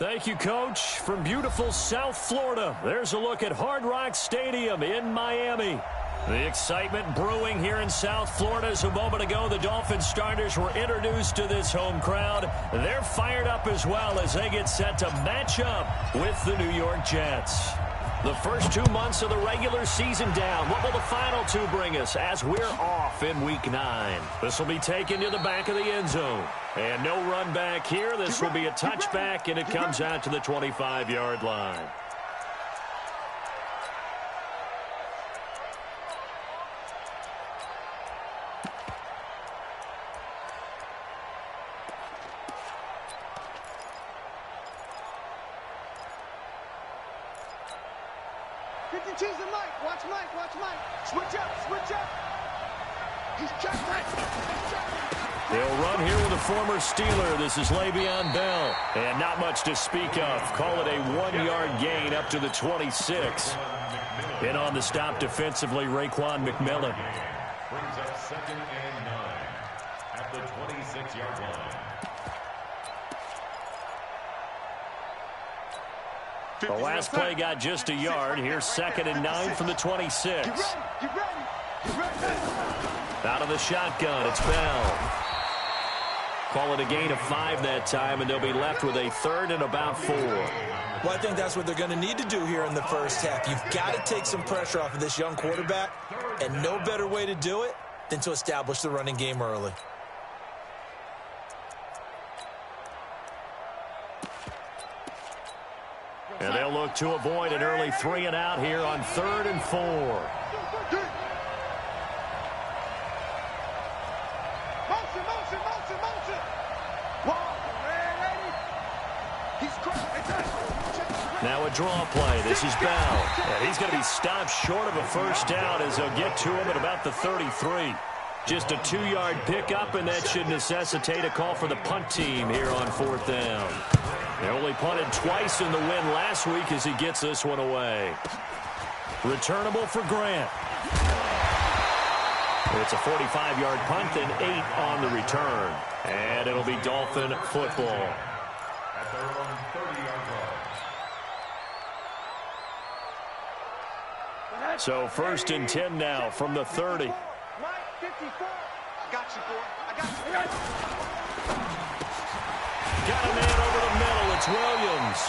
Thank you, Coach. From beautiful South Florida, there's a look at Hard Rock Stadium in Miami. The excitement brewing here in South Florida as a moment ago the Dolphins starters were introduced to this home crowd. They're fired up as well as they get set to match up with the New York Jets. The first 2 months of the regular season down. What will the final two bring us as we're off in Week 9? This will be taken to the back of the end zone. And no run back here. This will be a touchback, and it comes out to the 25-yard line. Watch Mike. Switch up. He's checked it. They'll run here with a former Steeler. This is Le'Veon Bell. And not much to speak of. Call it a 1-yard gain up to the 26. And on the stop defensively, Raekwon McMillan. Brings up 2nd and 9 at the 26-yard line. The last play got just a yard. Here's 2nd and 9 from the 26. Get ready. Out of the shotgun, it's Bell. Call it a gain of 5 that time, and they'll be left with a 3rd and about 4. Well, I think that's what they're going to need to do here in the first half. You've got to take some pressure off of this young quarterback, and no better way to do it than to establish the running game early. And they'll look to avoid an early 3 and out here on 3rd and 4. Motion. Now a draw play. This is Bell. And he's going to be stopped short of a first down as they'll get to him at about the 33. Just a 2-yard pickup, and that should necessitate a call for the punt team here on 4th down. They only punted twice in the win last week as he gets this one away. Returnable for Grant. It's a 45-yard punt and 8 on the return. And it'll be Dolphin football. At their own 30-yard line. So 1st and 10 now from the 30. Mike, 54. I got you, boy. Got a man over the middle. It's Williams.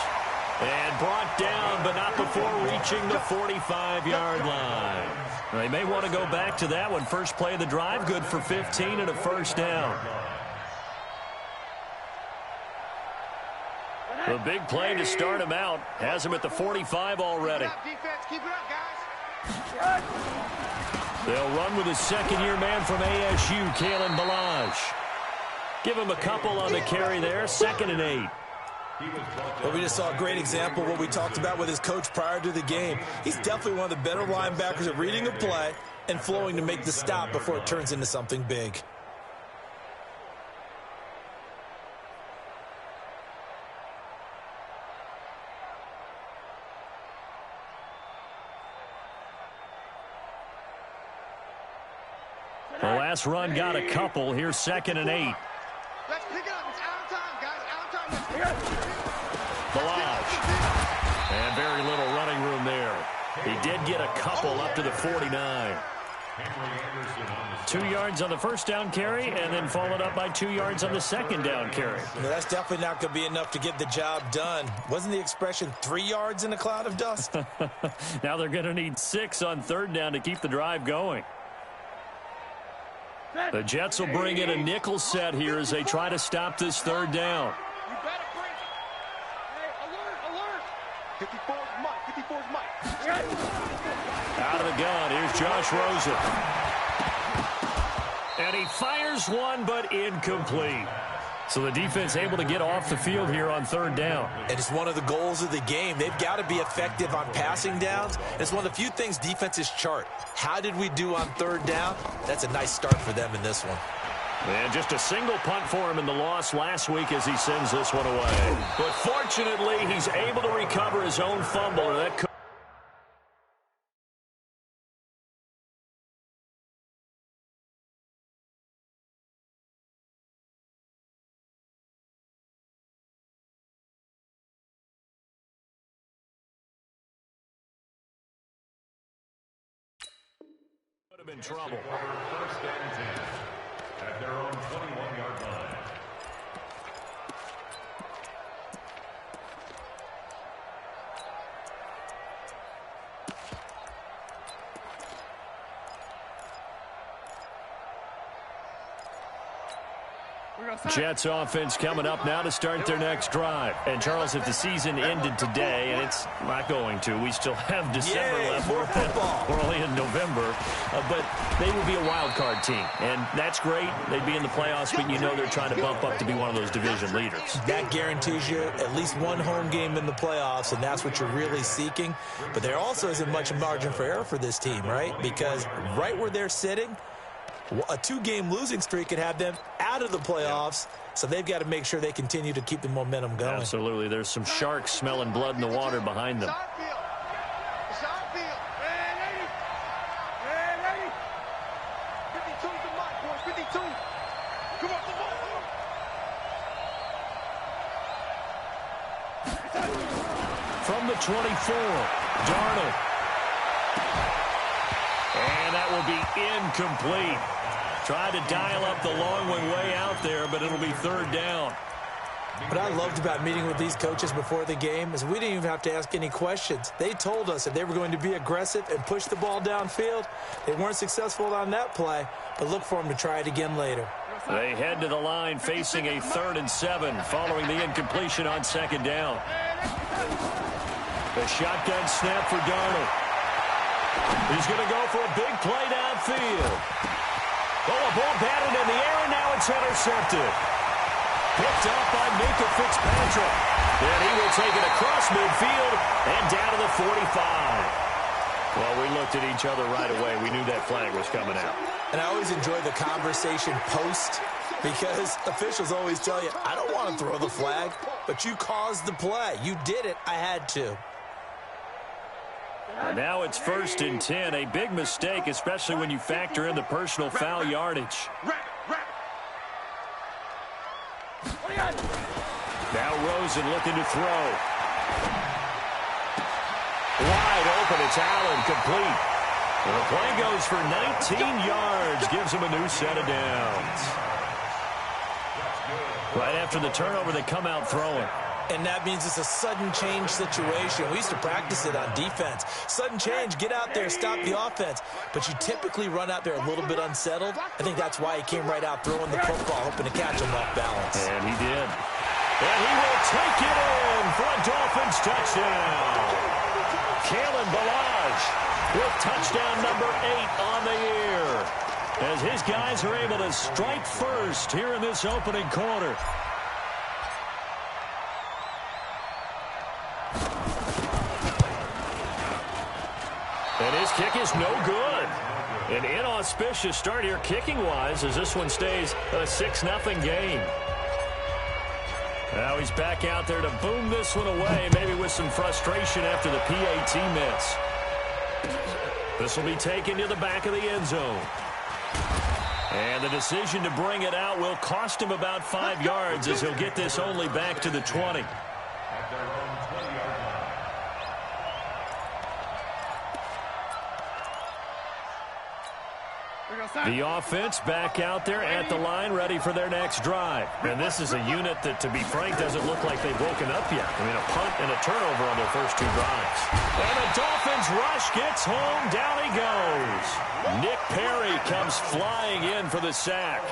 And brought down, but not before reaching the 45-yard line. They may want to go back to that one. First play of the drive, good for 15 and a first down. The big play to start him out. Has him at the 45 already. Keep it up, guys. They'll run with his second-year man from ASU, Kalen Ballage. Give him a couple on the carry there. 2nd and 8. Well, we just saw a great example of what we talked about with his coach prior to the game. He's definitely one of the better linebackers at reading a play and flowing to make the stop before it turns into something big. The last run got a couple. Here's 2nd and 8. Let's pick it up. It's out of time, guys. Out of time. Let's pick it up. Ballage. And very little running room there. He did get a couple up to the 49. 2 yards on the first down carry, and then followed up by 2 yards on the second down carry. Yeah, that's definitely not going to be enough to get the job done. Wasn't the expression 3 yards in a cloud of dust? Now they're going to need 6 on 3rd down to keep the drive going. The Jets will bring in a nickel set here as they try to stop this 3rd down. You better bring it. Hey, alert. 54's Mike. Out of the gun, here's Josh Rosen. And he fires one, but incomplete. So the defense able to get off the field here on 3rd down. And it's one of the goals of the game. They've got to be effective on passing downs. It's one of the few things defenses chart. How did we do on 3rd down? That's a nice start for them in this one. And just a single punt for him in the loss last week as he sends this one away. But fortunately, he's able to recover his own fumble. That I'm in trouble. First and 10 at their own 21-yard line. Jets offense coming up now to start their next drive. And, Charles, if the season ended today, and it's not going to, we still have December left. More football. We're only in November. But they would be a wild card team. And that's great. They'd be in the playoffs, but you know they're trying to bump up to be one of those division leaders. That guarantees you at least one home game in the playoffs, and that's what you're really seeking. But there also isn't much margin for error for this team, right? Because right where they're sitting, a two-game losing streak could have them out of the playoffs, so they've got to make sure they continue to keep the momentum going. Absolutely. There's some sharks smelling blood in the water behind them. Side field. Ready. 52's the mark, boys. 52. Come on. From the 24, Darnold. And that will be incomplete. Tried to dial up the long way out there, but it'll be third down. What I loved about meeting with these coaches before the game is we didn't even have to ask any questions. They told us that they were going to be aggressive and push the ball downfield. They weren't successful on that play, but look for them to try it again later. They head to the line facing a 3rd and 7 following the incompletion on 2nd down. The shotgun snap for Darnold. He's going to go for a big play downfield. Oh, a ball batted in the air, and now it's intercepted. Picked up by Minka Fitzpatrick. And he will take it across midfield and down to the 45. Well, we looked at each other right away. We knew that flag was coming out. And I always enjoy the conversation post because officials always tell you, I don't want to throw the flag, but you caused the play. You did it. I had to. And now it's 1st and 10. A big mistake, especially when you factor in the personal foul yardage. Now Rosen looking to throw. Wide open. It's Allen, complete. And the play goes for 19 yards. Gives him a new set of downs. Right after the turnover, they come out throwing. And that means it's a sudden change situation. We used to practice it on defense. Sudden change, get out there, stop the offense. But you typically run out there a little bit unsettled. I think that's why he came right out throwing the football, hoping to catch him off balance. And he did. And he will take it in for a Dolphins touchdown. Kalen Ballage with touchdown number 8 on the year. As his guys are able to strike first here in this opening quarter. And his kick is no good. An inauspicious start here kicking-wise as this one stays a 6-0 game. Now he's back out there to boom this one away, maybe with some frustration after the PAT miss. This will be taken to the back of the end zone. And the decision to bring it out will cost him about 5 yards as he'll get this only back to the 20. The offense back out there at the line, ready for their next drive. And this is a unit that, to be frank, doesn't look like they've woken up yet. I mean, a punt and a turnover on their first 2 drives. And the Dolphins rush gets home. Down he goes. Nick Perry comes flying in for the sack.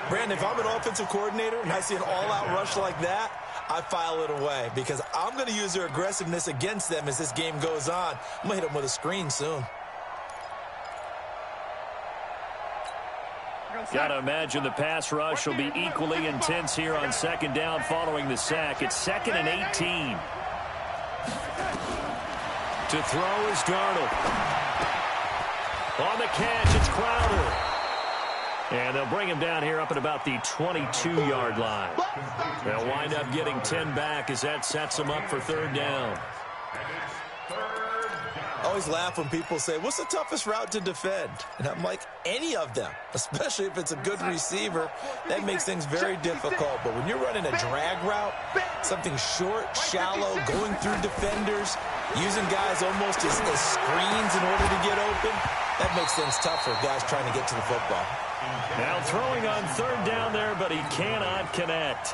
Brandon, if I'm an offensive coordinator and I see an all-out rush like that, I file it away because I'm going to use their aggressiveness against them as this game goes on. I'm going to hit them with a screen soon. Got to imagine the pass rush will be equally intense here on 2nd down following the sack. It's 2nd and 18. To throw is Darnold. On the catch, it's Crowder. And they'll bring him down here up at about the 22-yard line. They'll wind up getting 10 back as that sets them up for 3rd down. Oh, always laugh when people say, what's the toughest route to defend? And I'm like, any of them, especially if it's a good receiver. That makes things very difficult. But when you're running a drag route, something short, shallow, going through defenders, using guys almost as screens in order to get open, that makes things tough for guys trying to get to the football. Now throwing on third down there, but he cannot connect.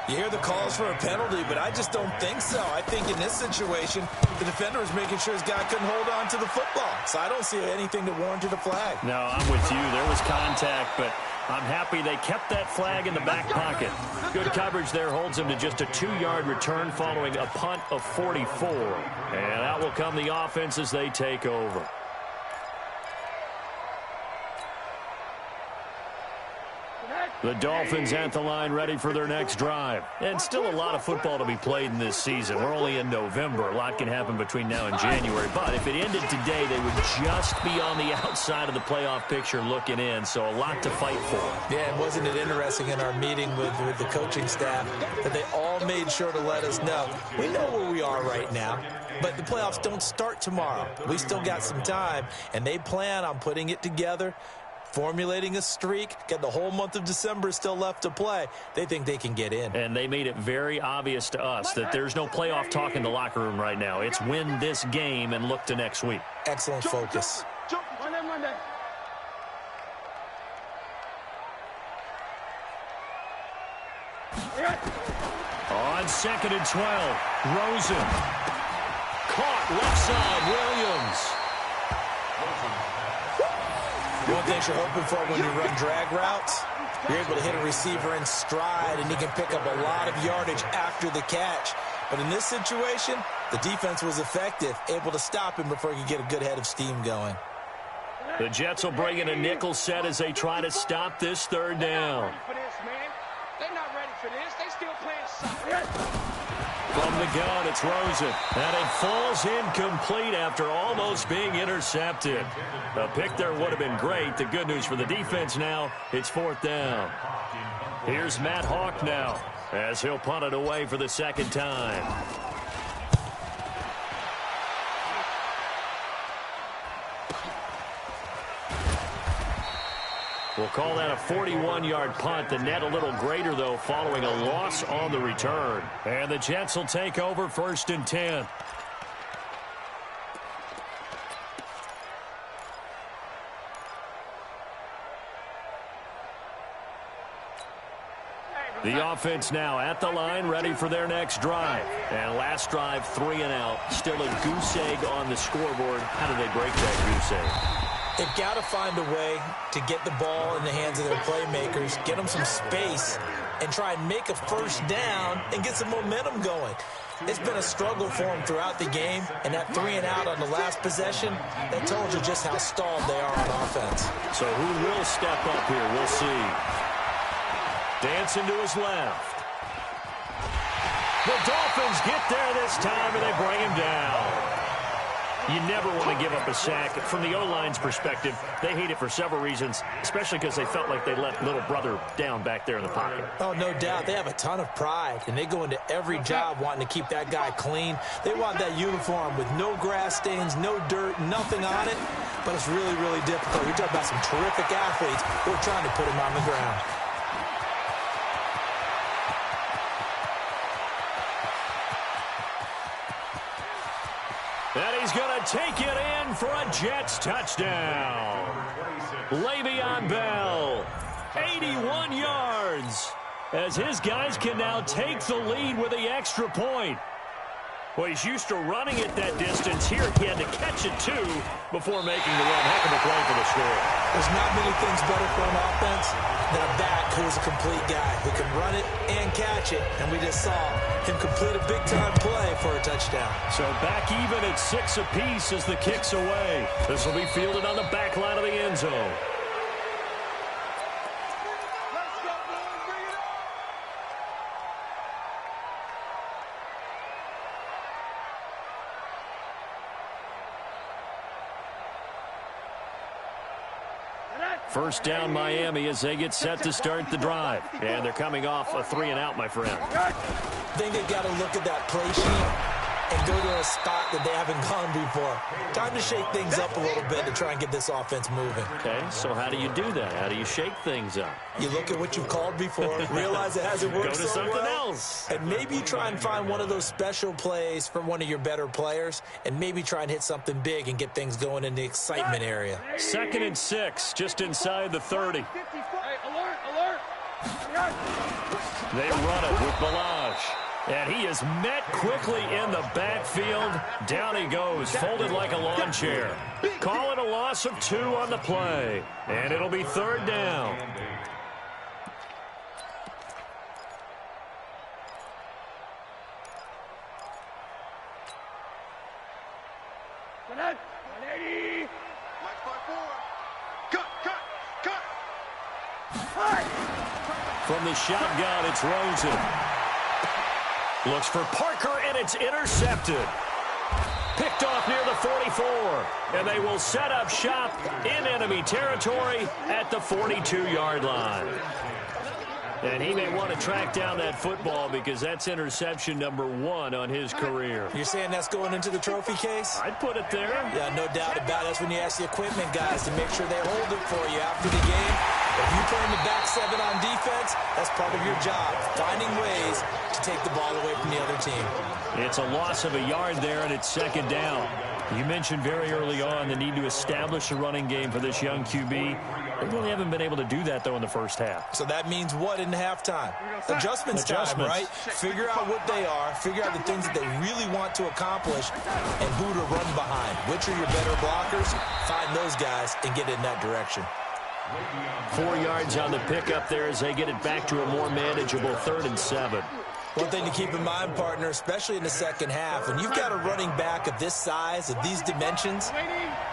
You hear the calls for a penalty, but I just don't think so. I think in this situation, the defender was making sure his guy couldn't hold on to the football. So I don't see anything that warranted a flag. No, I'm with you. There was contact, but I'm happy they kept that flag in the back pocket. Good coverage there holds him to just a 2-yard return following a punt of 44. And out will come the offense as they take over. The Dolphins at the line ready for their next drive. And still a lot of football to be played in this season. We're only in November. A lot can happen between now and January. But if it ended today, they would just be on the outside of the playoff picture looking in. So a lot to fight for. Yeah, and wasn't it interesting in our meeting with the coaching staff that they all made sure to let us know. We know where we are right now, but the playoffs don't start tomorrow. We still got some time, and they plan on putting it together, formulating a streak, get the whole month of December still left to play. They think they can get in. And they made it very obvious to us that there's no playoff talk in the locker room right now. It's win this game and look to next week. Excellent focus. On 2nd and 12, Rosen. Caught left side, Williams. One thing you're hoping for when you run drag routes, you're able to hit a receiver in stride, and he can pick up a lot of yardage after the catch. But in this situation, the defense was effective, able to stop him before he could get a good head of steam going. The Jets will bring in a nickel set as they try to stop this third down. They're not ready for this. They still playing soccer. From the gun, it's Rosen. And it falls incomplete after almost being intercepted. A pick there would have been great. The good news for the defense now, it's 4th down. Here's Matt Hawk now as he'll punt it away for the second time. We'll call that a 41-yard punt. The net a little greater, though, following a loss on the return. And the Jets will take over 1st and 10. The offense now at the line, ready for their next drive. And last drive, 3 and out. Still a goose egg on the scoreboard. How do they break that goose egg? They've got to find a way to get the ball in the hands of their playmakers, get them some space, and try and make a first down and get some momentum going. It's been a struggle for them throughout the game, and that 3 and out on the last possession, that told you just how stalled they are on offense. So who will step up here? We'll see. Dancing to his left. The Dolphins get there this time, and they bring him down. You never want to give up a sack. From the O-line's perspective, they hate it for several reasons, especially because they felt like they let little brother down back there in the pocket. Oh, no doubt. They have a ton of pride, and they go into every job wanting to keep that guy clean. They want that uniform with no grass stains, no dirt, nothing on it, but it's really, really difficult. You're talking about some terrific athletes who are trying to put him on the ground. And he's going to take it in for a Jets touchdown. Le'Veon Bell, 81 yards, as his guys can now take the lead with the extra point. Well, he's used to running it that distance. Here he had to catch it, too, before making the run. Heck of a play for the score. There's not many things better for an offense than a back who is a complete guy who can run it and catch it. And we just saw him complete a big-time play for a touchdown. So back even at 6 apiece as the kick's away. This will be fielded on the back line of the end zone. First down Miami as they get set to start the drive. And they're coming off a 3 and out, my friend. I think they've got to look at that play sheet and go to a spot that they haven't gone before. Time to shake things up a little bit to try and get this offense moving. Okay, so how do you do that? How do you shake things up? You look at what you've called before, realize it hasn't worked Go to so something well, else. and maybe you try and find one of those special plays from one of your better players, and maybe try and hit something big and get things going in the excitement area. 2nd and 6, just inside the 30. Hey, alert, alert. They run it with Balaj. And he is met quickly in the backfield. Down he goes, folded like a lawn chair. Call it a loss of 2 on the play. And it'll be 3rd down. From the shotgun, it's Rosen. Looks for Parker, and it's intercepted. Picked off near the 44. And they will set up shop in enemy territory at the 42-yard line. And he may want to track down that football because that's interception number 1 on his career. You're saying that's going into the trophy case? I'd put it there. Yeah, no doubt about it. That's when you ask the equipment guys to make sure they hold it for you after the game. If you play in the back 7 on defense, that's part of your job, finding ways to take the ball away from the other team. It's a loss of a yard there, and it's 2nd down. You mentioned very early on the need to establish a running game for this young QB. They really haven't been able to do that, though, in the first half. So that means what in halftime? Adjustments time, right? Figure out what they are, figure out the things that they really want to accomplish, and who to run behind. Which are your better blockers? Find those guys and get in that direction. 4 yards on the pickup there as they get it back to a more manageable 3rd and 7. One thing to keep in mind, partner, especially in the second half, when you've got a running back of this size, of these dimensions,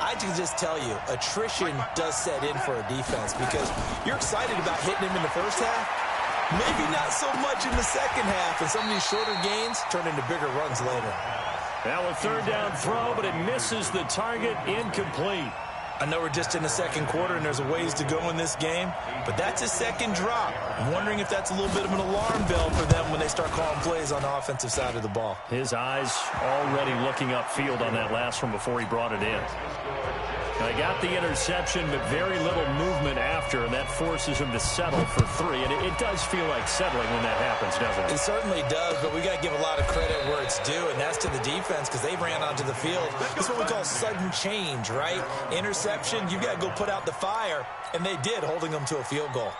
I can just tell you, attrition does set in for a defense because you're excited about hitting him in the first half, maybe not so much in the second half, and some of these shorter gains turn into bigger runs later. Now a 3rd down throw, but it misses the target, incomplete. I know we're just in the second quarter and there's a ways to go in this game, but that's his second drop. I'm wondering if that's a little bit of an alarm bell for them when they start calling plays on the offensive side of the ball. His eyes already looking upfield on that last one before he brought it in. They got the interception, but very little movement after, and that forces him to settle for 3. And it does feel like settling when that happens, doesn't it? It certainly does, but we got to give a lot of credit where it's due, and that's to the defense because they ran onto the field. This is what we call sudden change, right? Interception, you got to go put out the fire, and they did, holding them to a field goal.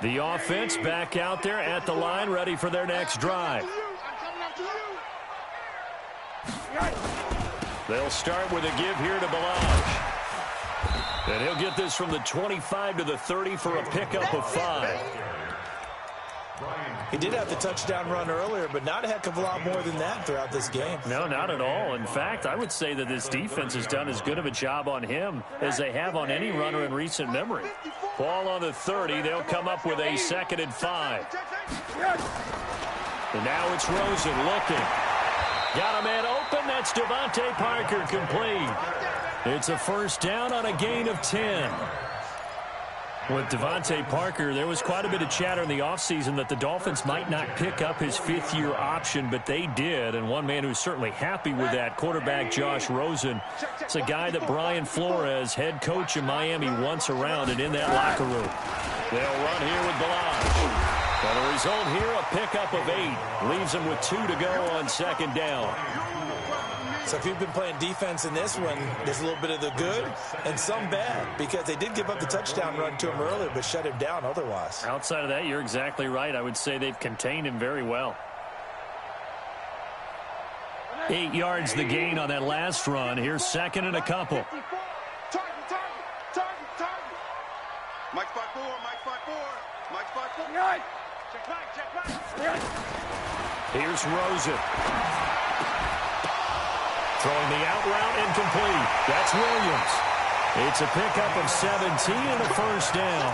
The offense back out there at the line, ready for their next drive. They'll start with a give here to Balaj. And he'll get this from the 25 to the 30 for a pickup of 5. He did have the touchdown run earlier, but not a heck of a lot more than that throughout this game. No, not at all. In fact, I would say that this defense has done as good of a job on him as they have on any runner in recent memory. Ball on the 30. They'll come up with a 2nd and 5. And now it's Rosen looking. Got a man open. That's Devontae Parker complete. It's a 1st down on a gain of 10. With Devontae Parker, there was quite a bit of chatter in the offseason that the Dolphins might not pick up his 5th-year option, but they did. And one man who's certainly happy with that, quarterback Josh Rosen. It's a guy that Brian Flores, head coach in Miami, wants around and in that locker room. They'll run here with Balaj. And the result here, a pickup of 8. Leaves them with 2 to go on 2nd down. So if you've been playing defense in this one, there's a little bit of the good and some bad because they did give up the touchdown run to him earlier but shut him down otherwise. Outside of that, you're exactly right. I would say they've contained him very well. 8 yards the gain on that last run. Here's 2nd and a couple. Mike spot 4, Mike spot 4, Mike spot 4. Check back. Here's Rosen. Throwing the out route incomplete. That's Williams. It's a pickup of 17 and a 1st down.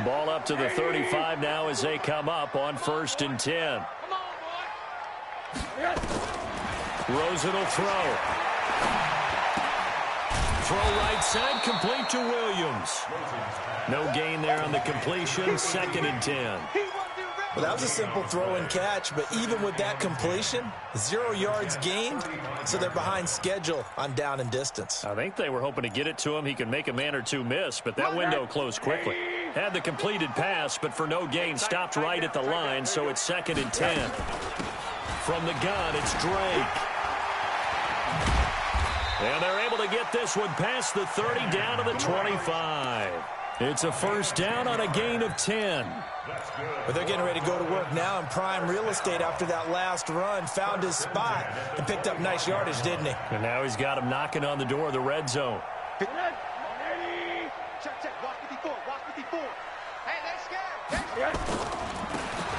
Ball up to the 35 now as they come up on 1st and 10. Rosen will throw. Throw right side, complete to Williams. No gain there on the completion, 2nd and 10. Well, that was a simple throw and catch, but even with that completion, 0 yards gained, so they're behind schedule on down and distance. I think they were hoping to get it to him. He could make a man or two miss, but that window closed quickly. Had the completed pass, but for no gain, stopped right at the line, so it's 2nd and 10. From the gun, it's Drake. And they're able to get this one past the 30 down to the 25. It's a first down on a gain of 10. But they're getting ready to go to work now in prime real estate after that last run. Found his spot and picked up nice yardage, didn't he? And now he's got him knocking on the door of the red zone. Check, watch 54, watch 54. Hey, they're scared.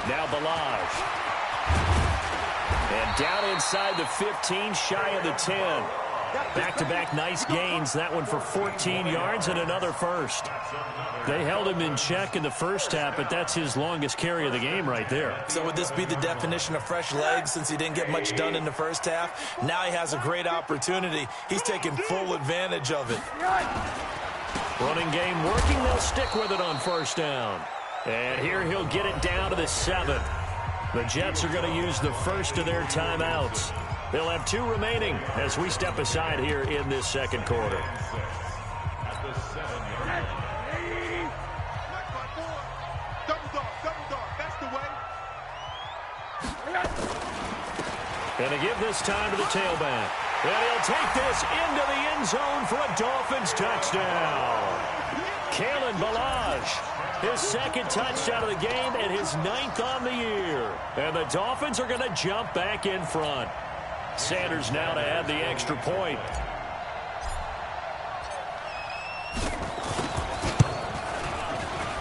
Now Balaj. And down inside the 15, shy of the 10. Back-to-back nice gains. That one for 14 yards and another first. They held him in check in the first half, but that's his longest carry of the game right there. So would this be the definition of fresh legs since he didn't get much done in the first half? Now he has a great opportunity. He's taking full advantage of it. Running game working. They'll stick with it on first down. And here he'll get it down to the 7. The Jets are going to use the first of their timeouts. They'll have 2 remaining as we step aside here in this second quarter. And to give this time to the tailback. And he'll take this into the end zone for a Dolphins touchdown. Kalen Balaj, his 2nd touchdown of the game and his 9th on the year. And the Dolphins are going to jump back in front. Sanders now to add the extra point.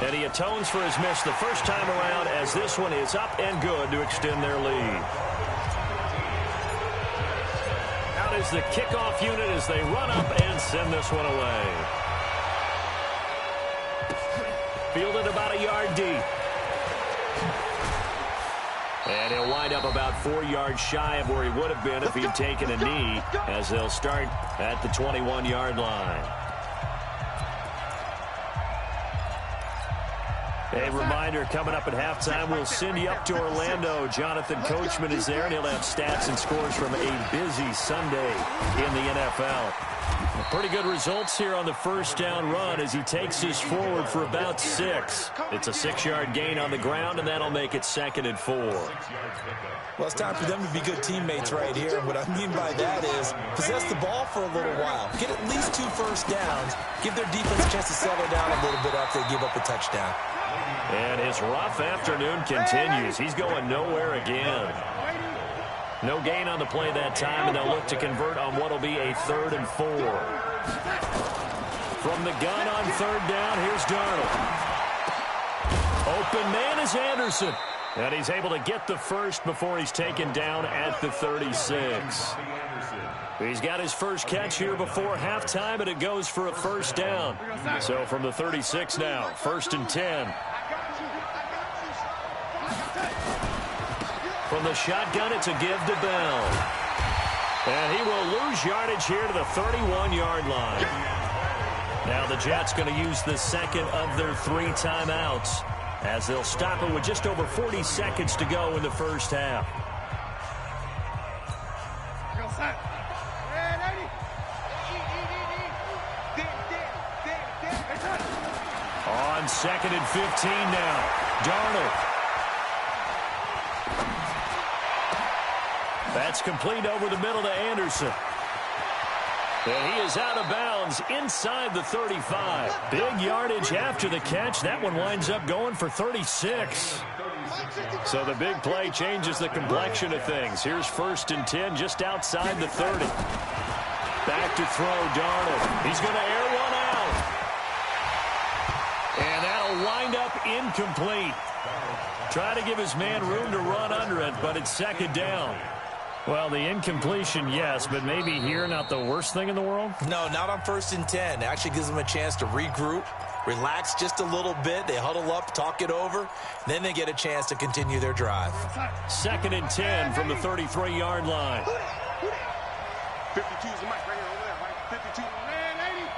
And he atones for his miss the first time around as this one is up and good to extend their lead. Out is the kickoff unit as they run up and send this one away. Fielded about a yard deep. And he'll wind up about 4 yards shy of where he would have been if he'd taken a knee, as they'll start at the 21-yard line. A reminder, coming up at halftime, we'll send you up to Orlando. Jonathan Coachman is there, and he'll have stats and scores from a busy Sunday in the NFL. Pretty good results here on the first down run as he takes us forward for about 6. It's a 6-yard gain on the ground, and that'll make it 2nd and 4. Well, it's time for them to be good teammates right here. What I mean by that is possess the ball for a little while. Get at least 2 first downs. Give their defense a chance to settle down a little bit after they give up a touchdown. And his rough afternoon continues. He's going nowhere again. No gain on the play that time, and they'll look to convert on what will be a 3rd and 4. From the gun on 3rd down, here's Darnold. Open man is Anderson. And he's able to get the first before he's taken down at the 36. He's got his first catch here before halftime, and it goes for a first down. So from the 36 now, 1st and 10. From the shotgun, it's a give to Bell. And he will lose yardage here to the 31-yard line. Now the Jets going to use the 2nd of their 3 timeouts as they'll stop it with just over 40 seconds to go in the first half. On 2nd and 15 now, Darnold. That's complete over the middle to Anderson. And he is out of bounds inside the 35. Big yardage after the catch. That one winds up going for 36. So the big play changes the complexion of things. Here's 1st and 10 just outside the 30. Back to throw, Darnold. He's going to air one out. And that'll wind up incomplete. Try to give his man room to run under it, but it's 2nd down. Well, the incompletion, yes, but maybe here not the worst thing in the world? No, not on 1st and 10. It actually gives them a chance to regroup, relax just a little bit. They huddle up, talk it over. Then they get a chance to continue their drive. 2nd and 10 from the 33-yard line. 52 is the mic right here over there, right? 52. Man, 80.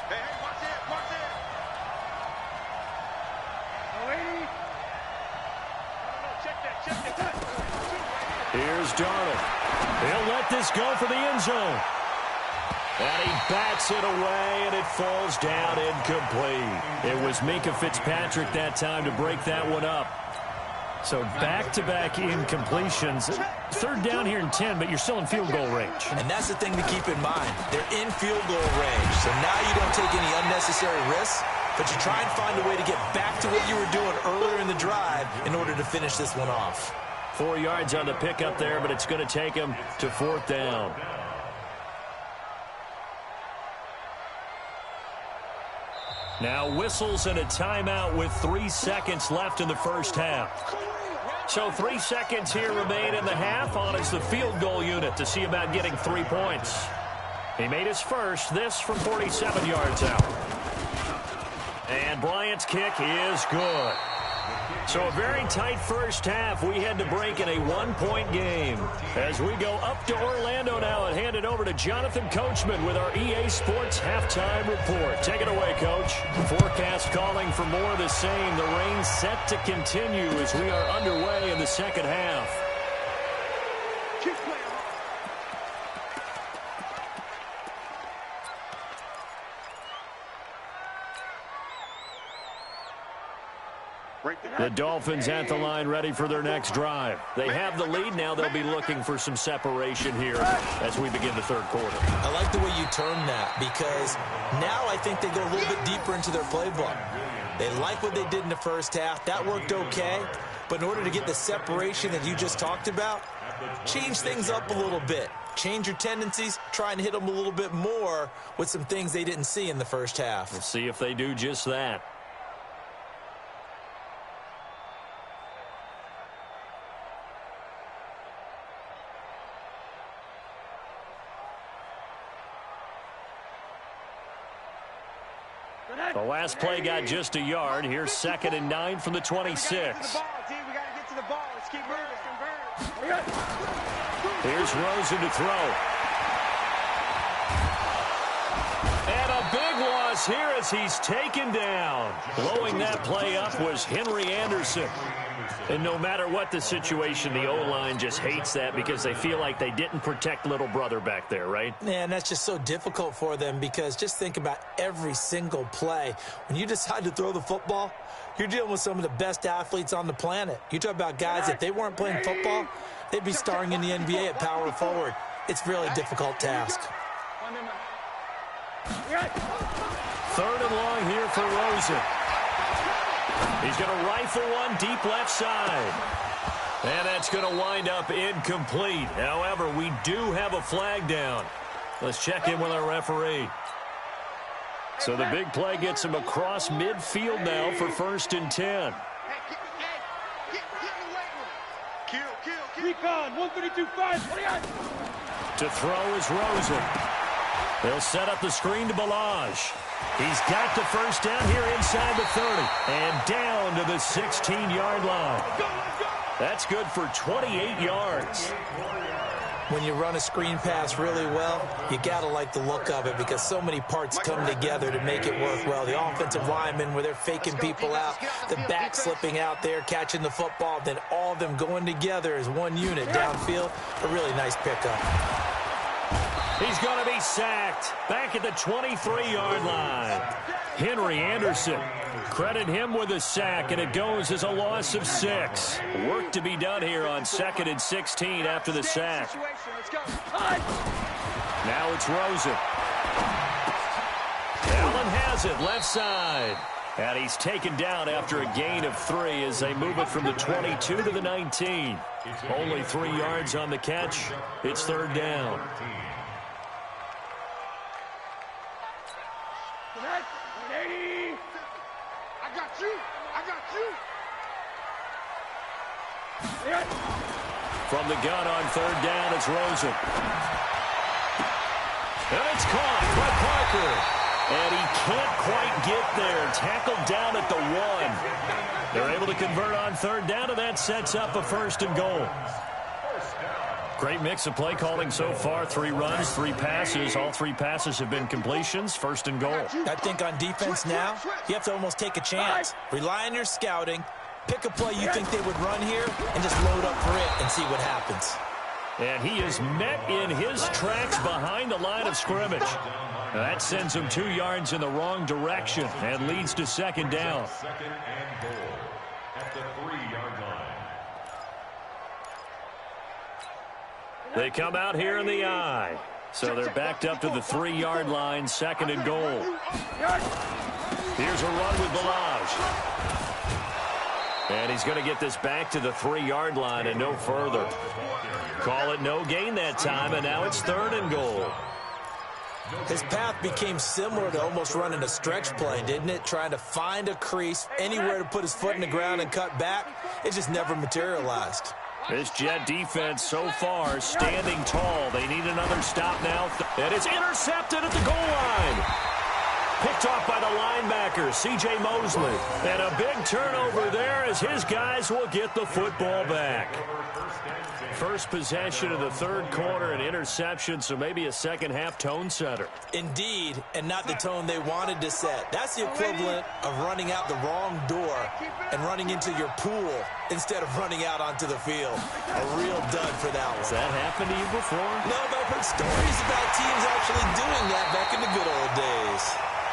Hey, watch it, watch it. Oh, 80. Check that. Here's Darnold. He'll let this go for the end zone. And he bats it away, and it falls down incomplete. It was Minkah Fitzpatrick that time to break that one up. So back-to-back incompletions. Third down here in 10, but you're still in field goal range. And that's the thing to keep in mind. They're in field goal range. So now you don't take any unnecessary risks, but you try and find a way to get back to what you were doing earlier in the drive in order to finish this one off. 4 yards on the pickup there, but it's going to take him to fourth down. Now whistles and a timeout with 3 seconds left in the first half. So 3 seconds here remain in the half. On is the field goal unit to see about getting 3 points. He made his first, this from 47 yards out. And Bryant's kick is good. So a very tight first half. We head to break in a 1-point game. As we go up to Orlando now and hand it over to Jonathan Coachman with our EA Sports Halftime Report. Take it away, Coach. Forecast calling for more of the same. The rain set to continue as we are underway in the second half. The Dolphins at the line ready for their next drive. They have the lead. Now they'll be looking for some separation here as we begin the third quarter. I like the way you term that because now I think they go a little bit deeper into their playbook. They like what they did in the first half. That worked okay. But in order to get the separation that you just talked about, change things up a little bit. Change your tendencies. Try and hit them a little bit more with some things they didn't see in the first half. We'll see if they do just that. The last play got just a yard. Here's 2nd and 9 from the 26. Here's Rosen to throw. And a big loss here as he's taken down. Blowing that play up was Henry Anderson. And no matter what the situation, the O-line just hates that because they feel like they didn't protect little brother back there, right? Man, that's just so difficult for them because just think about every single play. When you decide to throw the football, you're dealing with some of the best athletes on the planet. You talk about guys, if they weren't playing football, they'd be starring in the NBA at power forward. It's a really difficult task. 3rd and long here for Rosen. He's going to rifle one deep left side. And that's going to wind up incomplete. However, we do have a flag down. Let's check in with our referee. So the big play gets him across midfield now for 1st and 10. Recon, 132-5. To throw is Rosen. They'll set up the screen to Balaj. He's got the first down here inside the 30 and down to the 16-yard line. That's good for 28 yards. When you run a screen pass really well, you got to like the look of it because so many parts come together to make it work well. The offensive linemen where they're faking people out, the back slipping out there, catching the football, then all of them going together as one unit downfield. A really nice pickup. He's going to be sacked back at the 23-yard line. Henry Anderson, credit him with a sack, and it goes as a loss of 6. Work to be done here on 2nd and 16 after the sack. Now it's Rosen. Allen has it left side. And he's taken down after a gain of 3 as they move it from the 22 to the 19. Only 3 yards on the catch. It's 3rd down. From the gun on 3rd down, it's Rosen. And it's caught by Parker. And he can't quite get there. Tackled down at the 1. They're able to convert on 3rd down, and that sets up a 1st and goal. Great mix of play calling so far. 3 runs, 3 passes. All 3 passes have been completions. First and goal. I think on defense now, you have to almost take a chance. Rely on your scouting. Pick a play you think they would run here and just load up for it and see what happens. And he is met in his tracks behind the line of scrimmage. That sends him 2 yards in the wrong direction and leads to second down. Second and goal at the 3-yard line. They come out here in the eye. So they're backed up to the 3-yard line, second and goal. Here's a run with Balaj. And he's going to get this back to the 3-yard line and no further. Call it no gain that time, and now it's third and goal. His path became similar to almost running a stretch play, didn't it? Trying to find a crease, anywhere to put his foot in the ground and cut back. It just never materialized. This Jet defense so far standing tall. They need another stop now. And it's intercepted at the goal line. Picked off by the linebacker, C.J. Mosley. And a big turnover there as his guys will get the football back. First possession of the third quarter, an interception, so maybe a second-half tone setter. Indeed, and not the tone they wanted to set. That's the equivalent of running out the wrong door and running into your pool instead of running out onto the field. A real dud for that one. Has that happened to you before? No, but I've heard stories about teams actually doing that back in the good old days.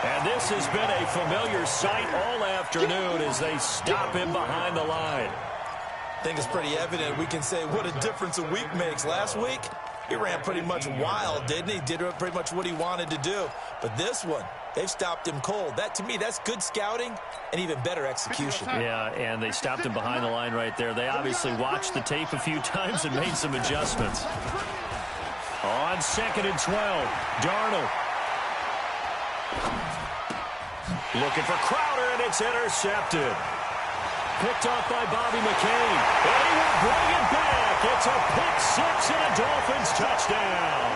And this has been a familiar sight all afternoon as they stop him behind the line. I think it's pretty evident. We can say what a difference a week makes. Last week, he ran pretty much wild, didn't he? Did pretty much what he wanted to do. But this one, they've stopped him cold. That, to me, that's good scouting and even better execution. Yeah, and they stopped him behind the line right there. They obviously watched the tape a few times and made some adjustments. On 2nd and 12, Darnold. Looking for Crowder, and it's intercepted. Picked off by Bobby McCain. And he will bring it back. It's a pick 6 and a Dolphins touchdown.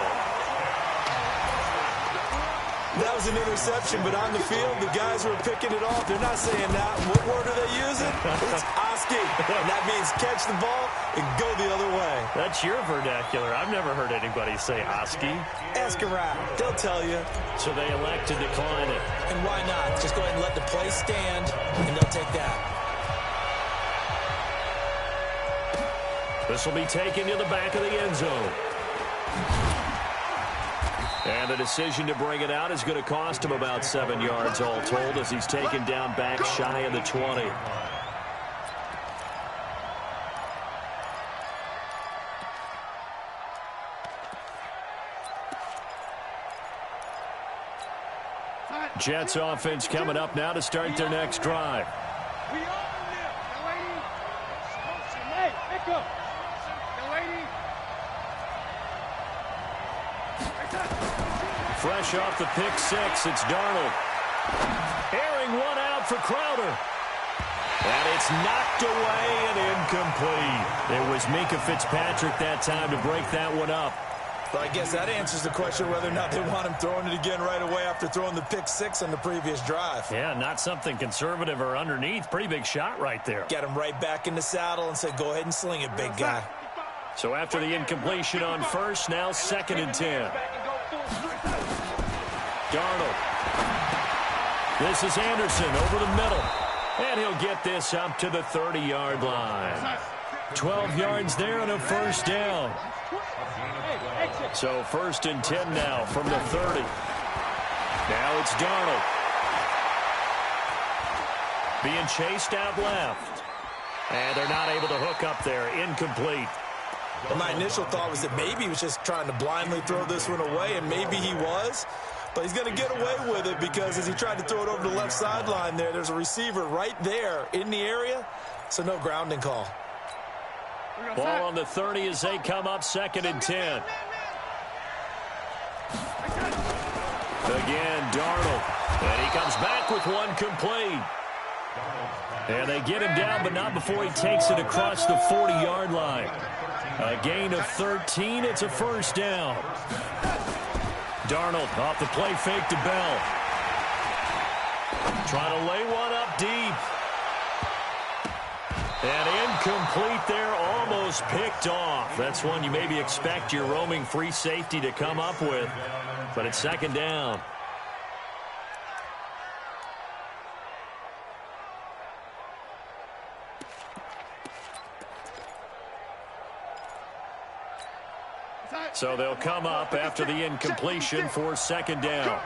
That was an interception, but on the field, the guys who are picking it off, they're not saying that. What word are they using? It's Oski. And that means catch the ball and go the other way. That's your vernacular. I've never heard anybody say Oski. Ask around. They'll tell you. So they elect to decline it. And why not? Just go ahead and let the play stand, and they'll take that. This will be taken to the back of the end zone. And the decision to bring it out is going to cost him about 7 yards all told as he's taken down back shy of the 20. Jets offense coming up now to start their next drive. Fresh off the pick 6, it's Darnold. Airing one out for Crowder. And it's knocked away and incomplete. It was Minkah Fitzpatrick that time to break that one up. Well, I guess that answers the question whether or not they want him throwing it again right away after throwing the pick 6 on the previous drive. Yeah, not something conservative or underneath. Pretty big shot right there. Got him right back in the saddle and said, go ahead and sling it, big guy. So after the incompletion on first, now 2nd and 10. Darnold. This is Anderson over the middle. And he'll get this up to the 30-yard line. 12 yards there and a first down. So 1st and 10 now from the 30. Now it's Darnold. Being chased out left. And they're not able to hook up there. Incomplete. Well, my initial thought was that maybe he was just trying to blindly throw this one away, and maybe he was. But he's going to get away with it because as he tried to throw it over the left sideline there's a receiver right there in the area, so no grounding call. Ball on the 30 as they come up 2nd and 10. Again, Darnold. And he comes back with one complete. And they get him down, but not before he takes it across the 40-yard line. A gain of 13. It's a first down. Darnold off the play fake to Bell. Trying to lay one up deep. And incomplete there, almost picked off. That's one you maybe expect your roaming free safety to come up with. But it's second down. So they'll come up after the incompletion for second down.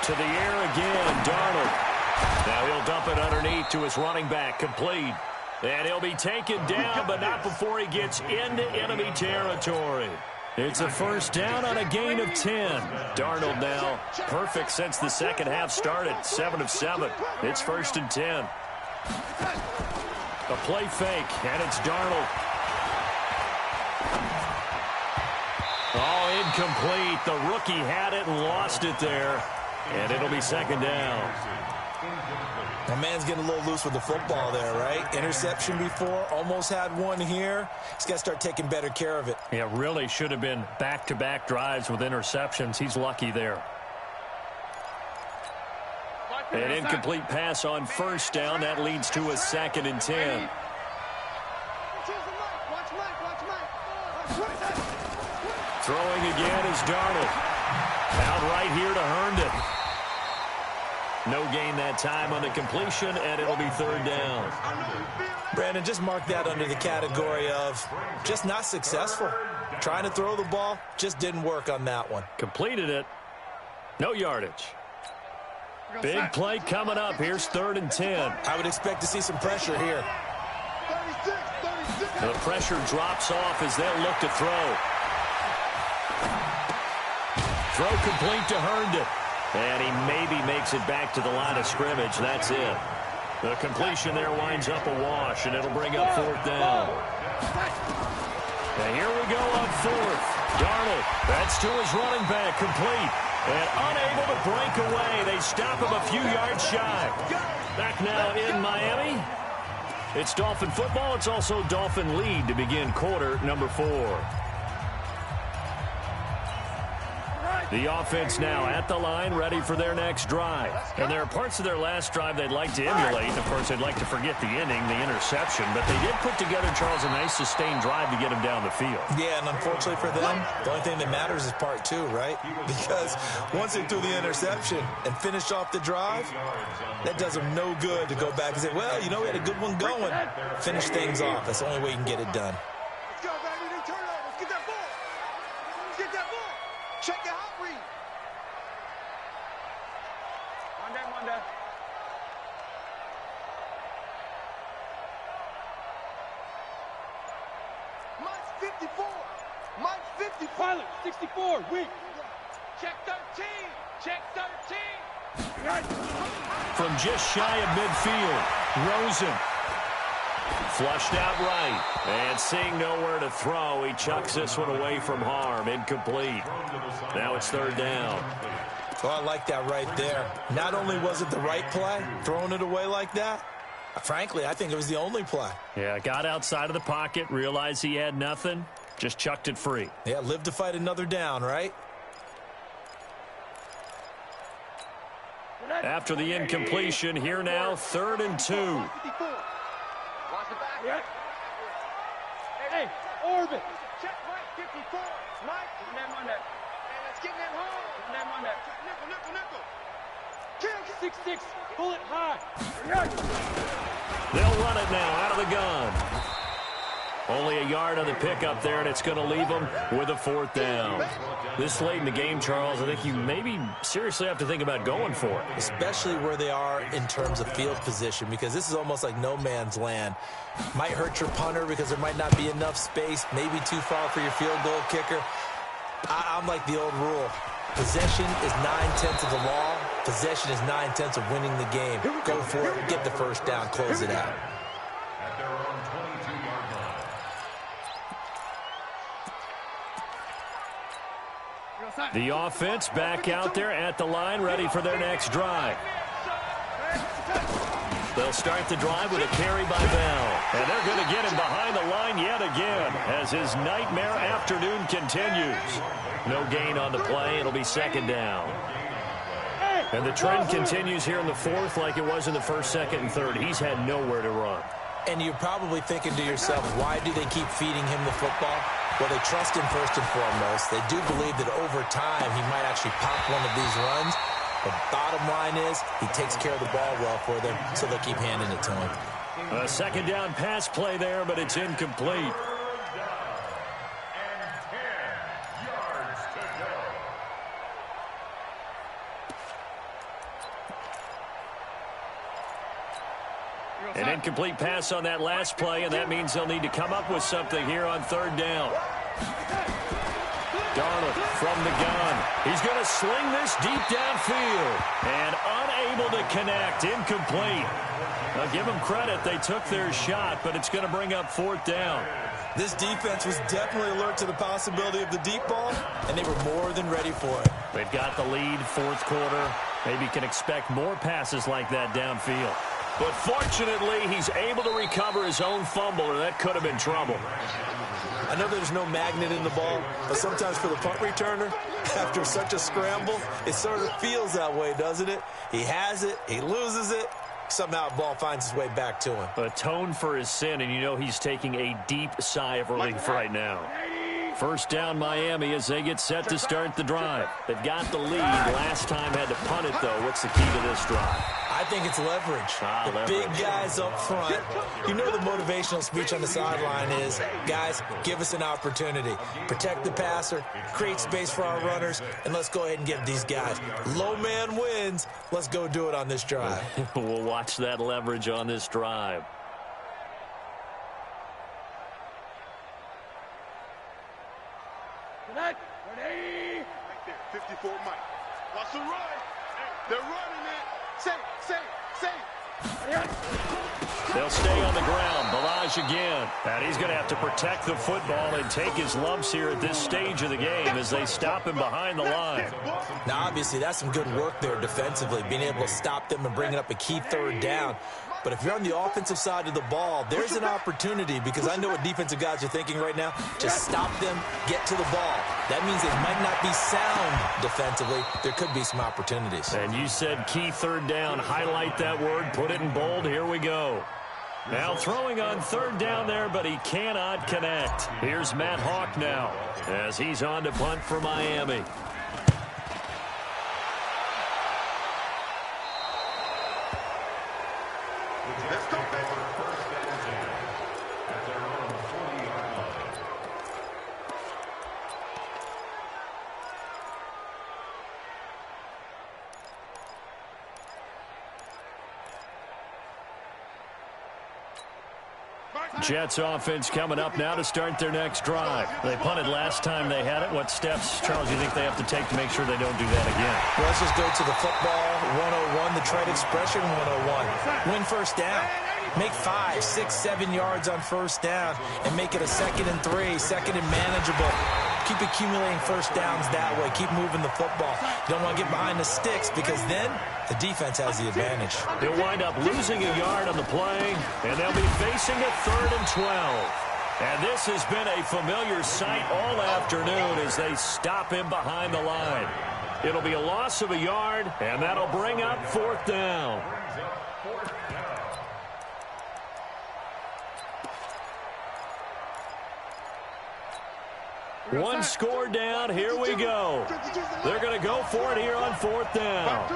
To the air again, Darnold. Now he'll dump it underneath to his running back, complete. And he'll be taken down, but not before he gets into enemy territory. It's a first down on a gain of 10. Darnold now perfect since the second half started, 7 of 7. It's first and 10. A play fake, and it's Darnold. Oh, incomplete. The rookie had it and lost it there. And it'll be second down. My man's getting a little loose with the football there, right? Interception before, almost had one here. He's got to start taking better care of it. Yeah, really should have been back-to-back drives with interceptions. He's lucky there. An incomplete pass on first down. That leads to a second and 10. Throwing again is Darnold. Out right here to Herndon. No gain that time on the completion, and it'll be third down. Brandon, just mark that under the category of just not successful. Trying to throw the ball, just didn't work on that one. Completed it. No yardage. Big play coming up. Here's third and 10. I would expect to see some pressure here. The pressure drops off as they'll look to throw. Throw complete to Herndon. And he maybe makes it back to the line of scrimmage. That's it. The completion there winds up a wash, and it'll bring up fourth down. And here we go on fourth. Darnold, that's to his running back, complete. And unable to break away. They stop him a few yards shy. Back now in Miami. It's Dolphin football. It's also Dolphin lead to begin quarter number 4. The offense now at the line, ready for their next drive. And there are parts of their last drive they'd like to emulate. And, of course, they'd like to forget the inning, the interception. But they did put together, Charles, a nice sustained drive to get him down the field. Yeah, and unfortunately for them, the only thing that matters is part 2, right? Because once they threw the interception and finished off the drive, that does them no good to go back and say, well, you know, we had a good one going. Finish things off. That's the only way you can get it done. Let's go, baby. Turn it over. Let's get that ball. Let's get that ball. Check your hot read. Wanda. Mike's 54. Mike's 50. Pilot, 64. Weak. Check 13. Check 13. From just shy of midfield, Rosen. Flushed out right. And seeing nowhere to throw, he chucks this one away from harm. Incomplete. Now it's third down. Oh, I like that right there. Not only was it the right play, throwing it away like that, frankly, I think it was the only play. Yeah, got outside of the pocket, realized he had nothing, just chucked it free. Yeah, live to fight another down, right? After the incompletion, here now, third and 2. Watch the back. Hey, orbit. Check Mike 54. Mike. And let's get that home. Nickel. 6-6. Pull it high. They'll run it now out of the gun. Only a yard on the pickup there, and it's going to leave them with a fourth down. This late in the game, Charles, I think you maybe seriously have to think about going for it. Especially where they are in terms of field position, because this is almost like no man's land. Might hurt your punter because there might not be enough space, maybe too far for your field goal kicker. I'm like the old rule. Possession is 9/10 of the law. Possession is 9/10 of winning the game. Go for it, get the first down, close it out. At their own 22-yard line. The offense back out there at the line, ready for their next drive. They'll start the drive with a carry by Bell. And they're going to get him behind the line yet again as his nightmare afternoon continues. No gain on the play. It'll be second down. Hey, And the trend continues here in the fourth like it was in the first, second, and third. He's had nowhere to run. And you're probably thinking to yourself, why do they keep feeding him the football? Well, they trust him first and foremost. They do believe that over time he might actually pop one of these runs. But bottom line is he takes care of the ball well for them, so they'll keep handing it to him. A second down pass play there, but it's incomplete. An incomplete pass on that last play, and that means they'll need to come up with something here on third down. Darnold from the gun. He's going to sling this deep downfield. And unable to connect. Incomplete. Now, give them credit. They took their shot, but it's going to bring up fourth down. This defense was definitely alert to the possibility of the deep ball, and they were more than ready for it. They've got the lead, fourth quarter. Maybe can expect more passes like that downfield. But fortunately, he's able to recover his own fumble, or that could have been trouble. I know there's no magnet in the ball, but sometimes for the punt returner, after such a scramble, it sort of feels that way, doesn't it? He has it, he loses it, somehow the ball finds its way back to him. Atone for his sin, and you know he's taking a deep sigh of relief right now. First down Miami as they get set to start the drive. They've got the lead. Last time had to punt it, though. What's the key to this drive? I think it's leverage. Leverage. Big guys up front. You know the motivational speech on the sideline is, guys, give us an opportunity. Protect the passer, create space for our runners, and let's go ahead and give these guys. Low man wins. Let's go do it on this drive. We'll watch that leverage on this drive. Right there, 54 Mike. Watch the run. They're running it. Say. They'll stay on the ground. Balaj again. And he's going to have to protect the football and take his lumps here at this stage of the game as they stop him behind the line. Now, obviously, that's some good work there defensively, being able to stop them and bringing up a key third down. But if you're on the offensive side of the ball, there's an opportunity, because I know what defensive guys are thinking right now. Just stop them, get to the ball. That means they might not be sound defensively. There could be some opportunities. And you said key third down. Highlight that word. Put it in bold. Here we go. Now throwing on third down there, but he cannot connect. Here's Matt Hawk now as he's on to punt for Miami. Let's go, baby. Jets offense coming up now to start their next drive. They punted last time they had it. What steps, Charles, do you think they have to take to make sure they don't do that again? Well, let's just go to the football 101, the trade expression 101. Win first down. Make 5, 6, 7 yards on first down and make it a 2nd and 3, second and manageable. Keep accumulating first downs that way. Keep moving the football. You don't want to get behind the sticks, because then the defense has the advantage. He'll wind up losing a yard on the play, and they'll be facing a 3rd and 12. And this has been a familiar sight all afternoon as they stop him behind the line. It'll be a loss of a yard, and that'll bring up 4th down. One score down. Here we go. They're going to go for it here on 4th down.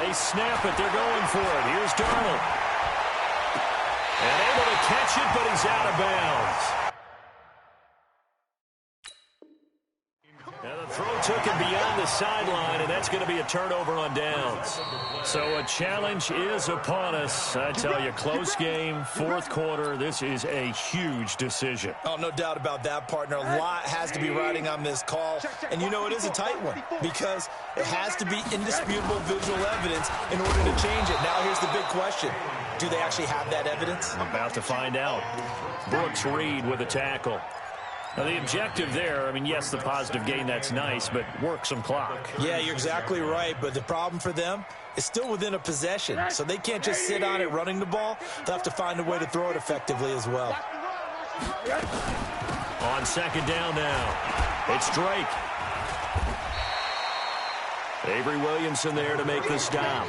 They snap it. They're going for it. Here's Darnold. And able to catch it, but he's out of bounds. And the throw took him beyond the sideline, and that's going to be a turnover on downs. So a challenge is upon us. I tell you, close game, 4th quarter. This is a huge decision. Oh, no doubt about that, partner. A lot has to be riding on this call. And you know it is a tight one, because it has to be indisputable visual evidence in order to change it. Now here's the big question. Do they actually have that evidence? I'm about to find out. Brooks Reed with a tackle. Now, the objective there, I mean, yes, the positive gain, that's nice, but work some clock. Yeah, you're exactly right, but the problem for them is still within a possession, so they can't just sit on it running the ball. They'll have to find a way to throw it effectively as well. On 2nd down now, it's Drake. Avery Williamson there to make the stop.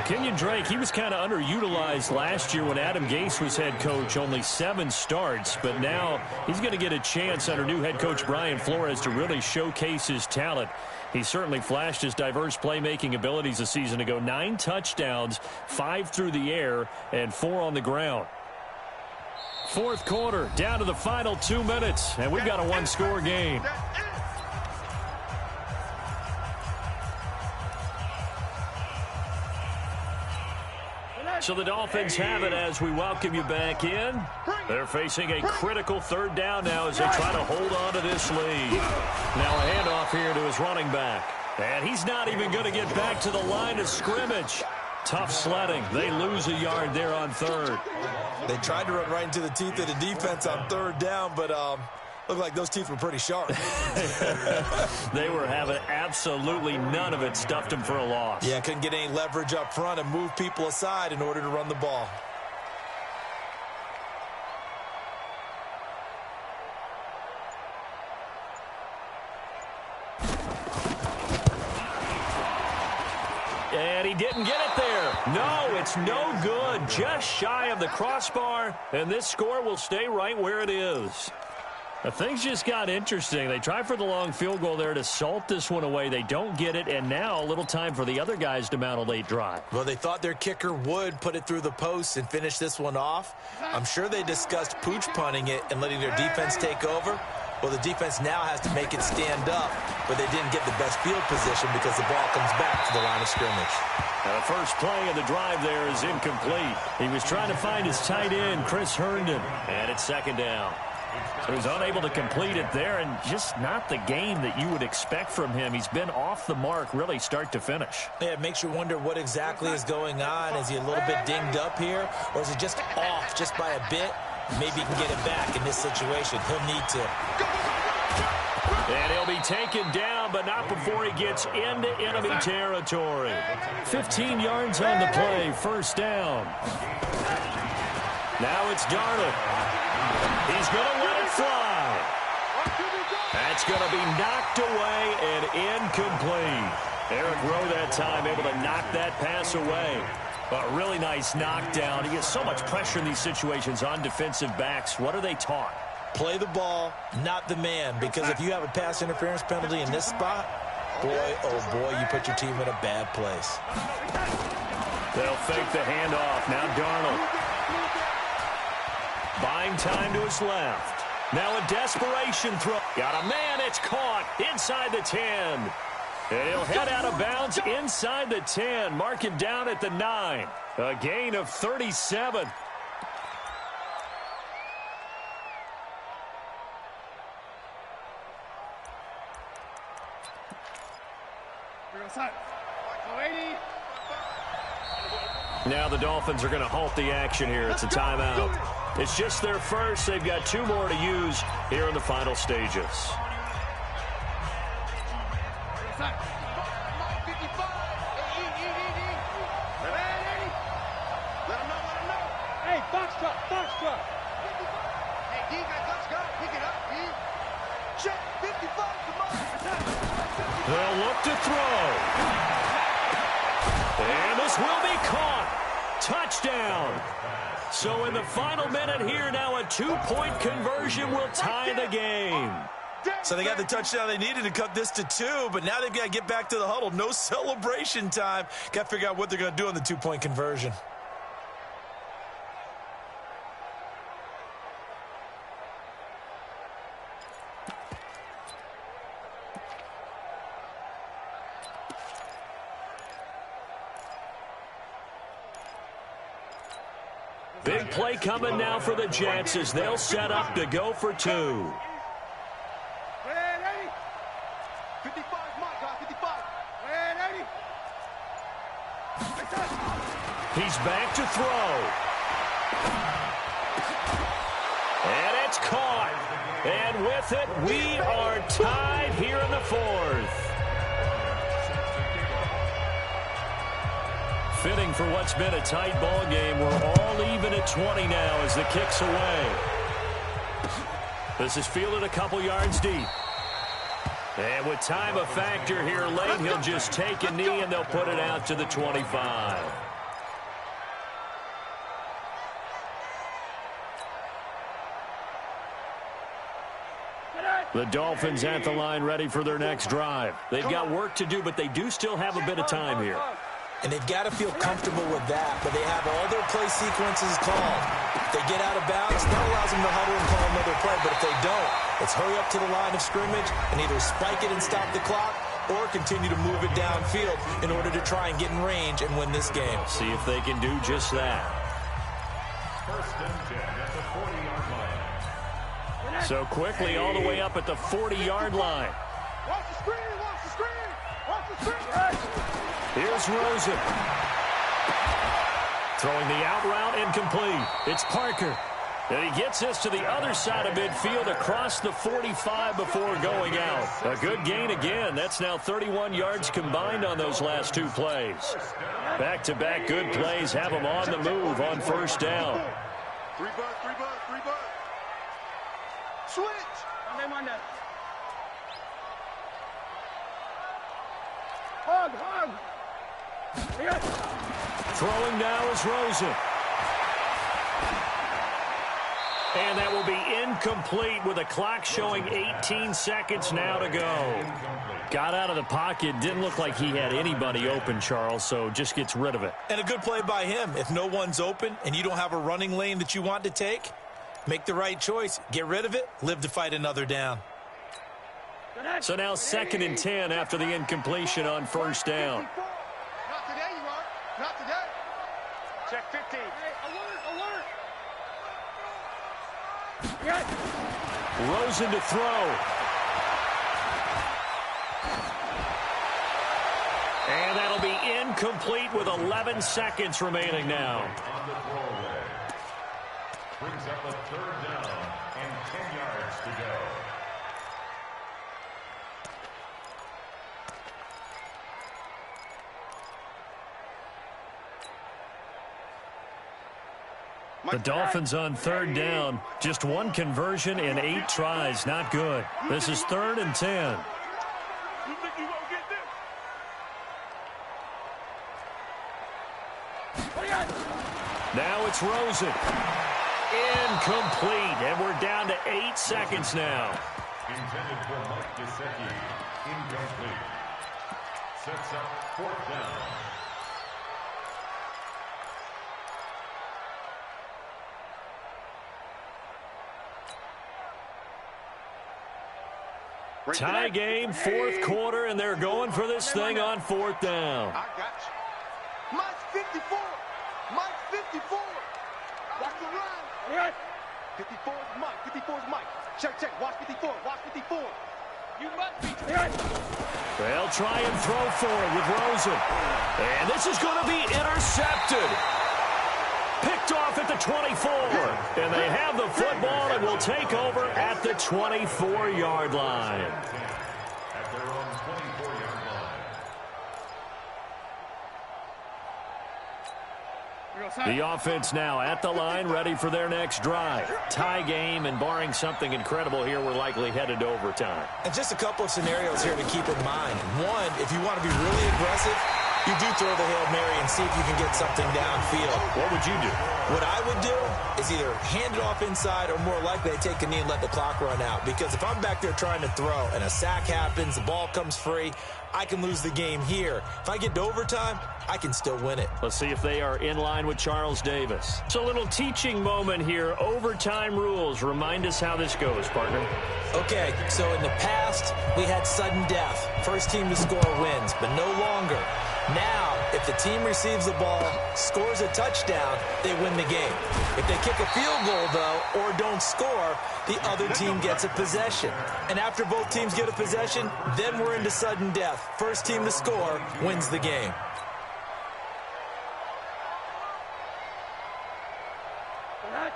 Kenyon Drake, he was kind of underutilized last year when Adam Gase was head coach, only 7 starts, but now he's going to get a chance under new head coach Brian Flores to really showcase his talent. He certainly flashed his diverse playmaking abilities a season ago. 9 touchdowns, 5 through the air, and 4 on the ground. Fourth quarter, down to the final 2 minutes, and we've got a 1-score game. So the Dolphins have it as we welcome you back in. They're facing a critical 3rd down now as they try to hold on to this lead. Now a handoff here to his running back. And he's not even going to get back to the line of scrimmage. Tough sledding. They lose a yard there on 3rd. They tried to run right into the teeth of the defense on 3rd down, but looked like those teeth were pretty sharp. They were having absolutely none of it. Stuffed them for a loss. Yeah, couldn't get any leverage up front and move people aside in order to run the ball. And he didn't get it there. No, it's no good. Just shy of the crossbar, and this score will stay right where it is. Things just got interesting. They try for the long field goal there to salt this one away. They don't get it, and now a little time for the other guys to mount a late drive. Well, they thought their kicker would put it through the post and finish this one off. I'm sure they discussed pooch punting it and letting their defense take over. Well, the defense now has to make it stand up, but they didn't get the best field position because the ball comes back to the line of scrimmage. The first play of the drive there is incomplete. He was trying to find his tight end, Chris Herndon, and it's 2nd down. So he's unable to complete it there, and just not the game that you would expect from him. He's been off the mark really start to finish. Yeah, it makes you wonder what exactly is going on. Is he a little bit dinged up here, or is it just off just by a bit? Maybe he can get it back in this situation. He'll need to. And he'll be taken down, but not before he gets into enemy territory. 15 yards on the play, 1st down. Now it's Darnold. He's going to let it fly. That's going to be knocked away and incomplete. Eric Rowe that time able to knock that pass away. A really nice knockdown. He gets so much pressure in these situations on defensive backs. What are they taught? Play the ball, not the man. Because if you have a pass interference penalty in this spot, boy, oh boy, you put your team in a bad place. They'll fake the handoff. Now Darnold. Buying time to his left. Now a desperation throw. Got a man. It's caught inside the 10. And he'll head out of bounds inside the 10. Mark him down at the 9. A gain of 37. Now the Dolphins are going to halt the action here. It's a timeout. It's just their first. They've got 2 more to use here in the final stages. Hey, box truck. Hey, defense, let's go. Pick it up, D. Check, 55, come on. They'll look to throw. And this will be caught. Touchdown. So in the final minute here, now a 2-point conversion will tie the game. So they got the touchdown they needed to cut this to 2, but now they've got to get back to the huddle. No celebration time. Got to figure out what they're going to do on the 2-point conversion. Big play coming now for the Jets as they'll set up to go for 2. 55, my guy, 55. He's back to throw. And it's caught. And with it, we are tied here in the 4th. Fitting for what's been a tight ball game. We're all even at 20 now as the kick's away. This is fielded a couple yards deep. And with time a factor here late, he'll just take a knee and they'll put it out to the 25. The Dolphins at the line ready for their next drive. They've got work to do, but they do still have a bit of time here. And they've got to feel comfortable with that, but they have all their play sequences called. If they get out of bounds, that allows them to huddle and call another play. But if they don't, it's hurry up to the line of scrimmage and either spike it and stop the clock or continue to move it downfield in order to try and get in range and win this game. See if they can do just that. First and 10 at the 40-yard line. So quickly all the way up at the 40-yard line. Watch the screen, watch the screen, watch the screen. Here's Rosen. Throwing the out route incomplete. It's Parker. And he gets this to the other side of midfield across the 45 before going out. A good gain again. That's now 31 yards combined on those last two plays. Back-to-back good plays have them on the move on first down. Three bud. Switch. Hug. Throwing now is Rosen. And that will be incomplete with a clock showing 18 seconds now to go. Got out of the pocket. Didn't look like he had anybody open, Charles, so just gets rid of it. And a good play by him. If no one's open and you don't have a running lane that you want to take, make the right choice. Get rid of it. Live to fight another down. So now 2nd and 10 after the incompletion on first down. Not today, you are. Not today. Check 15. Hey, alert. Rosen to throw. And that'll be incomplete with 11 seconds remaining now. On the throwaway. Brings up a 3rd down and 10 yards to go. The Dolphins on 3rd down. Just one conversion in 8 tries. Not good. This is 3rd and 10. You think you won't get this? Now it's Rosen. Incomplete. And we're down to 8 seconds now. Intended for Mike Gesicki. Incomplete. Sets up 4th down. Tie game, 4th quarter, and they're going for this thing on 4th down. I got you. Mike's 54. Mike's 54. Watch the run. 54 is Mike. 54 is Mike. Check. Watch 54. Watch 54. You must be. They'll try and throw for it with Rosen. And this is going to be intercepted. Picked off at the 24. And they have the football and will take over at the 24-yard line. At their own 24-yard line. The offense now at the line, ready for their next drive. Tie game, and barring something incredible here, we're likely headed to overtime. And just a couple of scenarios here to keep in mind. One, if you want to be really aggressive, you do throw the Hail Mary and see if you can get something downfield. What would you do? What I would do is either hand it off inside or more likely I take a knee and let the clock run out. Because if I'm back there trying to throw and a sack happens, the ball comes free, I can lose the game here. If I get to overtime, I can still win it. Let's see if they are in line with Charles Davis. It's a little teaching moment here. Overtime rules. Remind us how this goes, partner. Okay, so in the past, we had sudden death. First team to score wins, but no longer. Now, if the team receives the ball, scores a touchdown, they win the game. If they kick a field goal, though, or don't score, the other team gets a possession. And after both teams get a possession, then we're into sudden death. First team to score wins the game.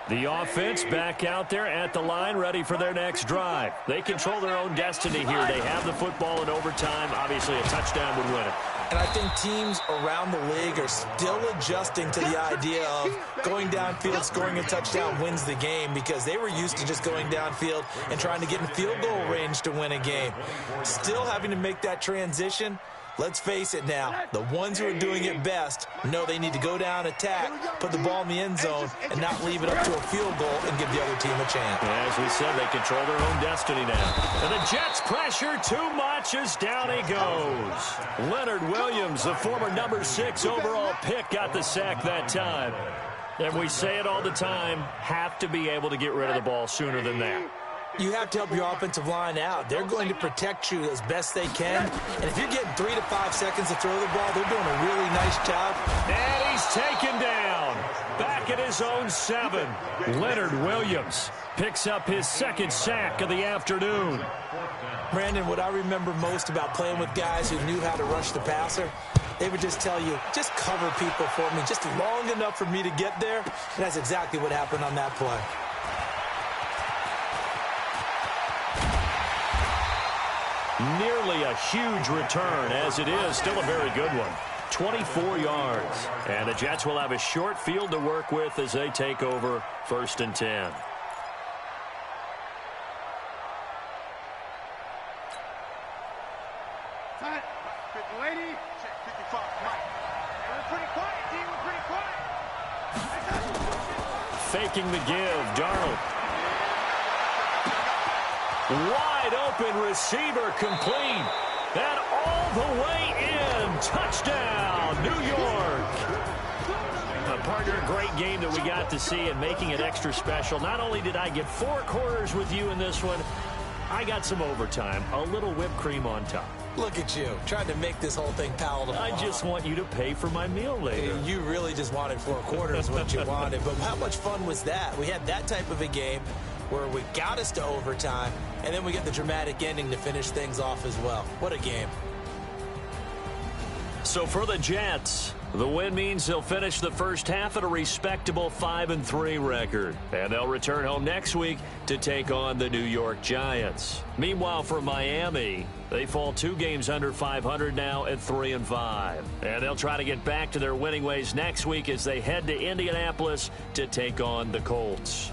The offense back out there at the line, ready for their next drive. They control their own destiny here. They have the football in overtime. Obviously, a touchdown would win it. And I think teams around the league are still adjusting to the idea of going downfield, scoring a touchdown wins the game, because they were used to just going downfield and trying to get in field goal range to win a game. Still having to make that transition. Let's face it now, the ones who are doing it best know they need to go down, attack, put the ball in the end zone, and not leave it up to a field goal and give the other team a chance. As we said, they control their own destiny now. And the Jets pressure too much as down he goes. Leonard Williams, the former number 6 overall pick, got the sack that time. And we say it all the time, have to be able to get rid of the ball sooner than that. You have to help your offensive line out. They're going to protect you as best they can. And if you're getting 3 to 5 seconds to throw the ball, they're doing a really nice job. And he's taken down. Back at his own 7. Leonard Williams picks up his second sack of the afternoon. Brandon, what I remember most about playing with guys who knew how to rush the passer, they would just tell you, just cover people for me, just long enough for me to get there. And that's exactly what happened on that play. Nearly a huge return, as it is still a very good one. 24 yards. And the Jets will have a short field to work with as they take over 1st and 10. Lady, check 55, Mike. We're pretty quiet, team. We're pretty quiet. Faking the give, Darnold. Wide open receiver complete. And all the way in. Touchdown, New York. Partner, a great game that we got to see and making it extra special. Not only did I get 4 quarters with you in this one, I got some overtime. A little whipped cream on top. Look at you, trying to make this whole thing palatable. I just want you to pay for my meal later. You really just wanted 4 quarters, what you wanted. But how much fun was that? We had that type of a game where we got us to overtime, and then we get the dramatic ending to finish things off as well. What a game. So for the Jets, the win means they'll finish the first half at a respectable 5-3 record. And they'll return home next week to take on the New York Giants. Meanwhile, for Miami, they fall 2 games under 500 now at 3-5. And they'll try to get back to their winning ways next week as they head to Indianapolis to take on the Colts.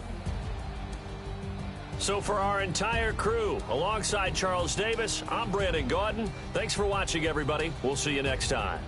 So for our entire crew, alongside Charles Davis, I'm Brandon Gaudin. Thanks for watching, everybody. We'll see you next time.